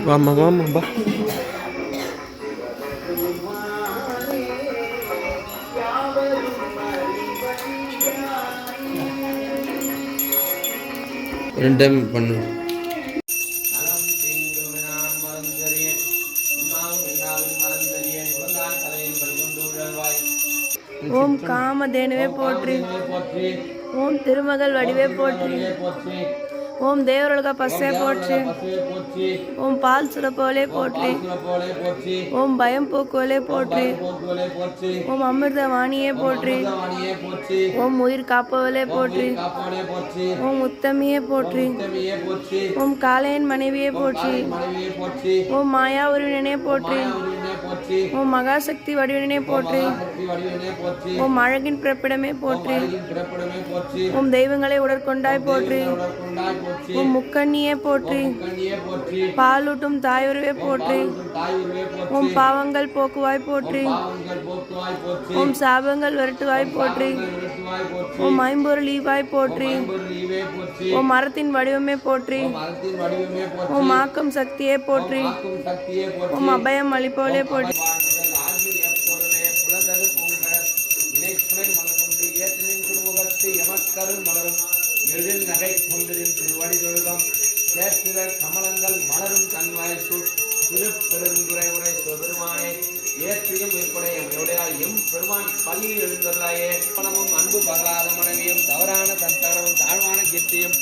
வாமா வாமா பா. ரெண்டு டைம் பண்ணு. ஓம் காமதேனுவே போற்றி. ஓம் திருமகள் வடிவே போற்றி. ஓம் தேவருலக பசே போற்றி. ஓம் பால் சுரப்போலே போற்றி. ஓம் பயம் போக்குவலே போற்றி. ஓம் அமிர்த வாணியே போற்றி. ஓம் உயிர் காப்பவலே போற்றி. ஓம் உத்தமியே போற்றி. ஓம் காளையன் மனைவியே போற்றி. ஓம் மாயா உருவினே போற்றி. ஓம் மகாசக்தி வடிவினே போற்றி. ஓம் அழகின் பிறப்பிடமே போற்றி. ஓம் தெய்வங்களை உடற்கொண்டாய் போற்றி. ஓம் முக்கண்ணியே போற்றி. பாலூட்டும் தாயுருவே போற்றி. ஓம் பாவங்கள் போக்குவாய் போற்றி. ஓம் சாபங்கள் விரட்டுவாய் போற்றி. ஓம் ஐம்பொருள் ஈவாய் போற்றி. ஓம் மரத்தின் வடிவமே போற்றி. ஓம் ஆக்கம் சக்தியே போற்றி. ஓம் அபயம் அளிப்போலே போற்றி. கமலங்கள் மலரும் தன்வாய்ப்பு திருப்பெருந்துரை உரை பெருமானே ஏற்றியும் ஏற்புடைய எம் பெருமான் பள்ளியில் எழுந்துள்ளாயே பணமும் அன்பு பகலாத மனைவியும் தவறான தன்தனமும் தாழ்வான கீர்த்தியும்